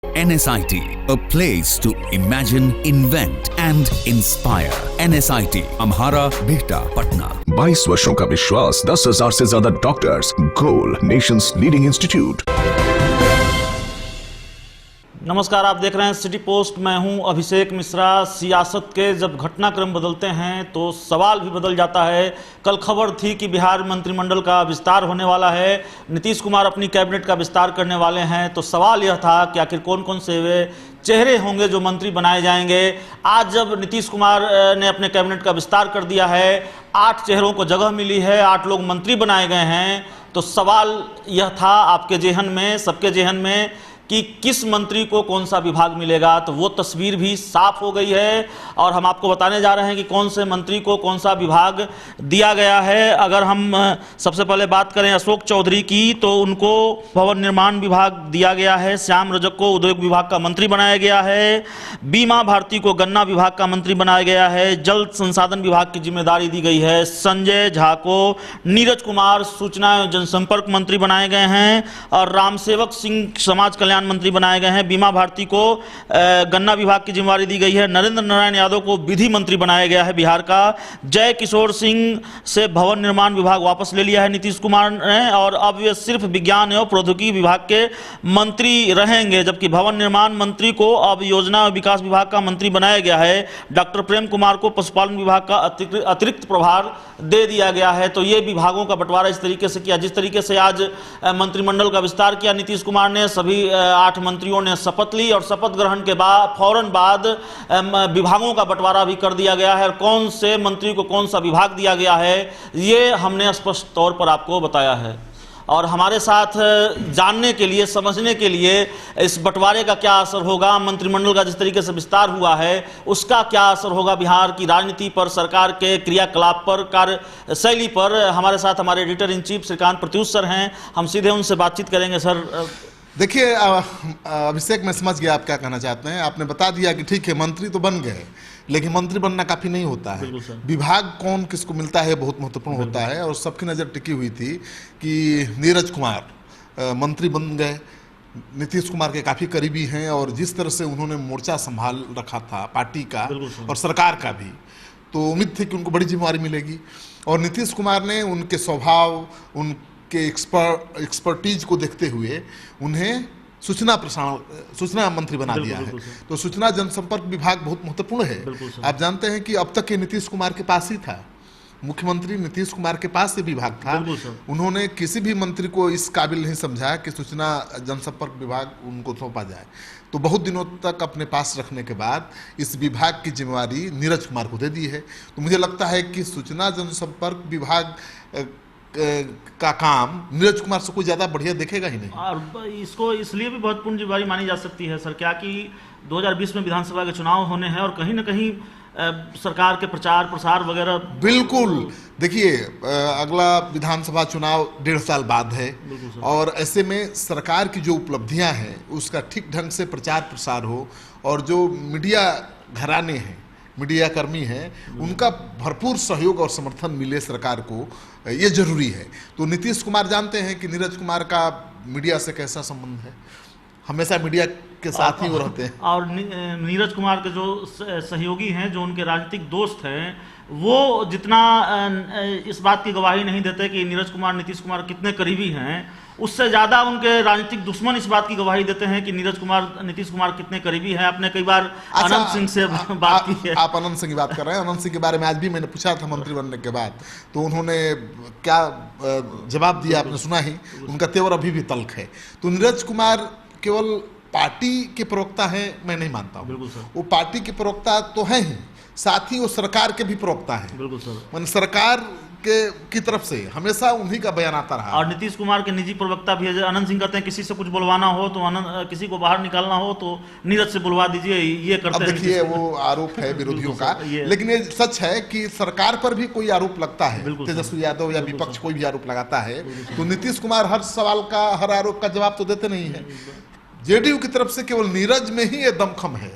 NSIT, a place to imagine, invent and inspire. NSIT, Amhara, Bihta, Patna. 22 वर्षों का विश्वास, 10,000 से ज्यादा डॉक्टर्स, गोल नेशंस लीडिंग इंस्टीट्यूट। नमस्कार, आप देख रहे हैं सिटी पोस्ट। मैं हूं अभिषेक मिश्रा। सियासत के जब घटनाक्रम बदलते हैं तो सवाल भी बदल जाता है। कल खबर थी कि बिहार मंत्रिमंडल का विस्तार होने वाला है, नीतीश कुमार अपनी कैबिनेट का विस्तार करने वाले हैं। तो सवाल यह था कि आखिर कौन कौन से वे चेहरे होंगे जो मंत्री बनाए जाएंगे। आज जब नीतीश कुमार ने अपने कैबिनेट का विस्तार कर दिया है, 8 चेहरों को जगह मिली है, 8 लोग मंत्री बनाए गए हैं, तो सवाल यह था आपके जेहन में, सबके जेहन में, कि किस मंत्री को कौन सा विभाग मिलेगा। तो वो तस्वीर भी साफ हो गई है और हम आपको बताने जा रहे हैं कि कौन से मंत्री को कौन सा विभाग दिया गया है। अगर हम सबसे पहले बात करें अशोक चौधरी की, तो उनको भवन निर्माण विभाग दिया गया है। श्याम रजक को उद्योग विभाग का मंत्री बनाया गया है। बीमा भारती को गन्ना विभाग का मंत्री बनाया गया है। जल संसाधन विभाग की जिम्मेदारी दी गई है संजय झा को। नीरज कुमार सूचना एवं जनसंपर्क मंत्री बनाए गए हैं और रामसेवक सिंह समाज कल्याण मंत्री बनाए गए हैं। बीमा भारती को गन्ना विभाग की जिम्मेदारी दी गई है। नरेंद्र नारायण यादव को विधि मंत्री बनाया गया है बिहार का। जय किशोर सिंह से भवन निर्माण विभाग वापस ले लिया है नीतीश कुमार ने और अब वे सिर्फ विज्ञान एवं प्रौद्योगिकी विभाग के मंत्री रहेंगे, जबकि भवन निर्माण मंत्री को अब योजना और विकास विभाग का मंत्री बनाया गया है। डॉक्टर प्रेम कुमार को पशुपालन विभाग का अतिरिक्त प्रभार दे दिया गया है। तो ये विभागों का बंटवारा इस तरीके से किया, जिस तरीके से आज मंत्रिमंडल का विस्तार किया नीतीश कुमार ने। सभी 8 मंत्रियों ने शपथ ली और शपथ ग्रहण के बाद फौरन बाद विभागों का बंटवारा भी कर दिया गया है। कौन से मंत्री को कौन सा विभाग दिया गया है, ये हमने स्पष्ट तौर पर आपको बताया है। और हमारे साथ जानने के लिए, समझने के लिए इस बंटवारे का क्या असर होगा, मंत्रिमंडल का जिस तरीके से विस्तार हुआ है उसका क्या असर होगा बिहार की राजनीति पर, सरकार के क्रियाकलाप पर, कार्यशैली पर, हमारे साथ हमारे editor in chief Shrikant Pratyush sir हैं। हम सीधे उनसे बातचीत करेंगे। सर देखिए अभिषेक, मैं समझ गया आप क्या कहना चाहते हैं। आपने बता दिया कि ठीक है मंत्री तो बन गए, लेकिन मंत्री बनना काफी नहीं होता है। विभाग कौन किसको मिलता है बहुत महत्वपूर्ण होता है। और सबकी नज़र टिकी हुई थी कि नीरज कुमार मंत्री बन गए, नीतीश कुमार के काफ़ी करीबी हैं और जिस तरह से उन्होंने मोर्चा संभाल रखा था पार्टी का और सरकार का भी, तो उम्मीद थी कि उनको बड़ी जिम्मेदारी मिलेगी। और नीतीश कुमार ने उनके स्वभाव, उनके एक्सपर्टीज को देखते हुए उन्हें सूचना मंत्री बना दिया है। तो सूचना जनसंपर्क विभाग बहुत महत्वपूर्ण है। आप जानते हैं कि अब तक ये नीतीश कुमार के पास ही था, मुख्यमंत्री नीतीश कुमार के पास ये विभाग था। उन्होंने किसी भी मंत्री को इस काबिल नहीं समझा कि सूचना जनसंपर्क विभाग उनको सौंपा जाए। तो बहुत दिनों तक अपने पास रखने के बाद इस विभाग की जिम्मेवारी नीरज कुमार को दे दी है। तो मुझे लगता है कि सूचना जनसंपर्क विभाग का काम नीरज कुमार से कोई ज्यादा बढ़िया देखेगा ही नहीं। और इसको इसलिए भी बहुत पूर्ण जिम्मेदारी मानी जा सकती है सर, क्या कि 2020 में विधानसभा के चुनाव होने हैं और कहीं ना कहीं सरकार के प्रचार प्रसार वगैरह। बिल्कुल, देखिए अगला विधानसभा चुनाव 1.5 साल बाद है और ऐसे में सरकार की जो उपलब्धियां हैं उसका ठीक ढंग से प्रचार प्रसार हो और जो मीडिया घराने हैं, मीडिया कर्मी हैं, उनका भरपूर सहयोग और समर्थन मिले सरकार को, ये जरूरी है। तो नीतीश कुमार जानते हैं कि नीरज कुमार का मीडिया से कैसा संबंध है, हमेशा मीडिया के साथ ही वो रहते हैं। और नीरज कुमार के जो सहयोगी हैं, जो उनके राजनीतिक दोस्त हैं, वो जितना इस बात की गवाही नहीं देते कि नीरज कुमार नीतीश कुमार कितने करीबी हैं, उससे ज़्यादा उनके राजनीतिक दुश्मन इस बात की गवाही देते हैं कि नीरज कुमार नीतीश कुमार कितने करीबी हैं। आपने कई बार अनंत सिंह से बात की है। आप अनंत सिंह की बात कर रहे हैं। अनंत सिंह के बारे में आज भी मैंने पूछा था मंत्री बनने के बाद, तो उन्होंने क्या जवाब दिया आपने सुना ही। उनका तेवर अभी भी तल्ख है। तो नीरज कुमार केवल पार्टी के प्रवक्ता हैं मैं नहीं मानता हूँ। वो पार्टी के प्रवक्ता तो हैं ही, साथ ही वो सरकार के भी प्रवक्ता हैं। बिल्कुल सर, मैंने सरकार की तरफ से हमेशा उन्हीं का बयान आता रहा। और नीतीश कुमार के निजी प्रवक्ता भी है। अनंत सिंह कहते हैं किसी से कुछ बुलवाना हो तो किसी को बाहर निकालना हो तो नीरज से बुलवा दीजिए, ये करते हैं। अब देखिए वो आरोप है विरोधियों का, लेकिन ये सच है कि सरकार पर भी कोई आरोप लगता है, तेजस्वी यादव या विपक्ष कोई भी आरोप लगाता है तो नीतीश कुमार हर सवाल का, हर आरोप का जवाब तो देते नहीं है। जेडीयू की तरफ से केवल नीरज में ही ये दमखम है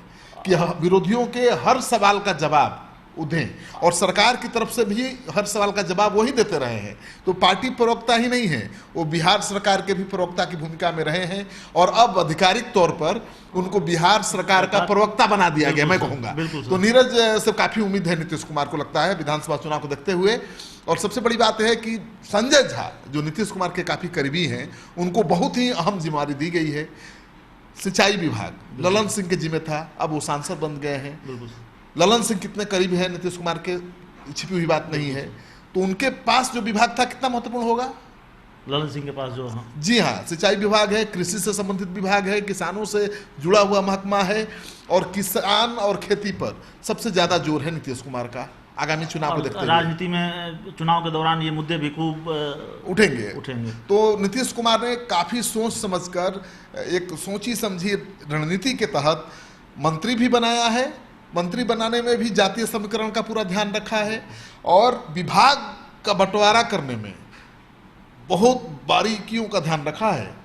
कि विरोधियों के हर सवाल का जवाब दें, और सरकार की तरफ से भी हर सवाल का जवाब वही देते रहे हैं। तो पार्टी प्रवक्ता ही नहीं है, वो बिहार सरकार के भी प्रवक्ता की भूमिका में रहे हैं, और अब आधिकारिक तौर पर उनको बिहार सरकार का प्रवक्ता बना दिया गया, मैं कहूँगा। तो नीरज से काफ़ी उम्मीद है नीतीश कुमार को, लगता है विधानसभा चुनाव को देखते हुए। और सबसे बड़ी बात है कि संजय झा जो नीतीश कुमार के काफ़ी करीबी हैं, उनको बहुत ही अहम जिम्मेदारी दी गई है। सिंचाई विभाग ललन सिंह के जिम्मे था, अब वो सांसद बन गए हैं। ललन सिंह कितने करीब है नीतीश कुमार के, छिपी हुई बात नहीं है। तो उनके पास जो विभाग था कितना महत्वपूर्ण होगा ललन सिंह के पास जो, हाँ जी हाँ, सिंचाई विभाग है, कृषि से संबंधित विभाग है, किसानों से जुड़ा हुआ महकमा है, और किसान और खेती पर सबसे ज्यादा जोर है नीतीश कुमार का आगामी चुनाव को देखते हुए। राजनीति में चुनाव के दौरान ये मुद्दे भी खूब उठेंगे। तो नीतीश कुमार ने काफी सोच समझकर, एक सोची समझी रणनीति के तहत मंत्री भी बनाया है। मंत्री बनाने में भी जातीय समीकरण का पूरा ध्यान रखा है, और विभाग का बंटवारा करने में बहुत बारीकियों का ध्यान रखा है।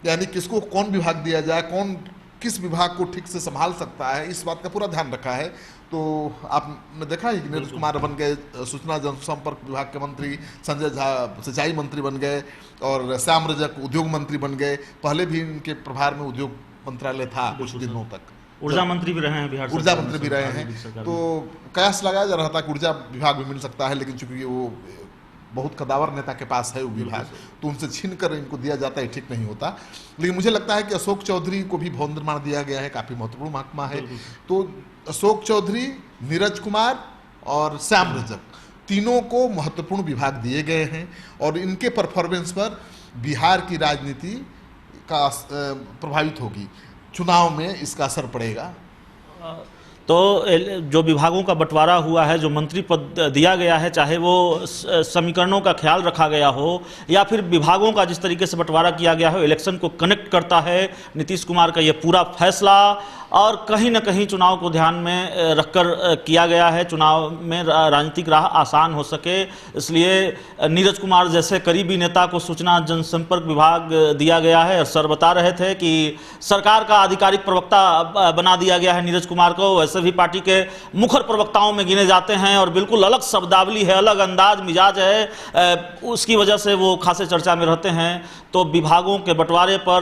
यानी किसको कौन विभाग दिया जाए, कौन किस विभाग को ठीक से संभाल सकता है, इस बात का पूरा ध्यान रखा है। तो आपने देखा है कि नीरज कुमार बन गए सूचना जनसंपर्क विभाग के मंत्री, संजय झा सिंचाई मंत्री बन गए, और श्याम रजक उद्योग मंत्री बन गए। पहले भी इनके प्रभार में उद्योग मंत्रालय था कुछ दिनों तक। ऊर्जा मंत्री भी रहे हैं बिहार, ऊर्जा मंत्री भी रहे हैं। तो कयास लगाया जा रहा था कि ऊर्जा विभाग भी मिल सकता है, लेकिन चूंकि वो बहुत कदावर नेता के पास है वो विभाग, तो उनसे छीन कर इनको दिया जाता है, ठीक नहीं होता। लेकिन मुझे लगता है कि अशोक चौधरी को भी भवन निर्माण दिया गया है, काफ़ी महत्वपूर्ण महकमा है। तो अशोक चौधरी, नीरज कुमार और श्याम रजक, तीनों को महत्वपूर्ण विभाग दिए गए हैं, और इनके परफॉर्मेंस पर बिहार की राजनीति का प्रभावित होगी, चुनाव में इसका असर पड़ेगा। तो जो विभागों का बंटवारा हुआ है, जो मंत्री पद दिया गया है, चाहे वो समीकरणों का ख्याल रखा गया हो या फिर विभागों का जिस तरीके से बंटवारा किया गया हो, इलेक्शन को कनेक्ट करता है नीतीश कुमार का ये पूरा फैसला, और कहीं ना कहीं चुनाव को ध्यान में रखकर किया गया है, चुनाव में राजनीतिक राह आसान हो सके। इसलिए नीरज कुमार जैसे करीबी नेता को सूचना जनसंपर्क विभाग दिया गया है, और सर बता रहे थे कि सरकार का आधिकारिक प्रवक्ता बना दिया गया है नीरज कुमार को। वैसे भी पार्टी के मुखर प्रवक्ताओं में गिने जाते हैं, और बिल्कुल अलग शब्दावली है, अलग अंदाज मिजाज है, उसकी वजह से वो खासे चर्चा में रहते हैं। तो विभागों के बंटवारे पर,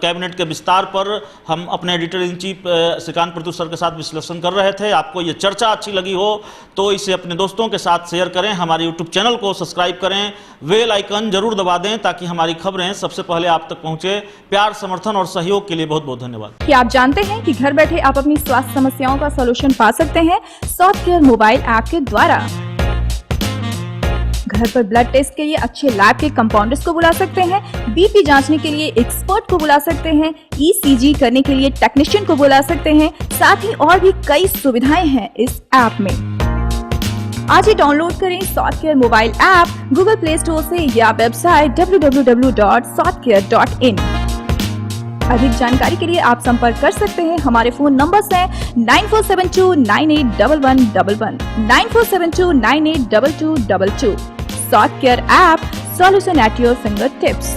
कैबिनेट के विस्तार पर हम अपने editor in chief Shrikant Pratyush sir के साथ विश्लेषण कर रहे थे। आपको ये चर्चा अच्छी लगी हो तो इसे अपने दोस्तों के साथ शेयर करें, हमारे यूट्यूब चैनल को सब्सक्राइब करें, बेल आइकन जरूर दबा दें ताकि हमारी खबरें सबसे पहले आप तक पहुंचे। प्यार, समर्थन और सहयोग के लिए बहुत बहुत धन्यवाद। क्या आप जानते हैं कि घर बैठे आप अपनी स्वास्थ्य समस्याओं का सॉल्यूशन पा सकते हैं सॉफ्टकेयर मोबाइल ऐप के द्वारा। घर पर ब्लड टेस्ट के लिए अच्छे लैब के कंपाउंडर्स को बुला सकते हैं, बीपी जांचने के लिए एक्सपर्ट को बुला सकते हैं, ईसीजी करने के लिए टेक्नीशियन को बुला सकते हैं। साथ ही और भी कई सुविधाएं हैं इस ऐप में। आज ही डाउनलोड करें Softcare mobile app Google Play Store से या वेबसाइट www.softcare.in। अधिक जानकारी के लिए आप संपर्क कर सकते हैं। हमारे फोन नंबर्स हैं 9472981111, 9472982222। Softcare app, solution at your finger tips.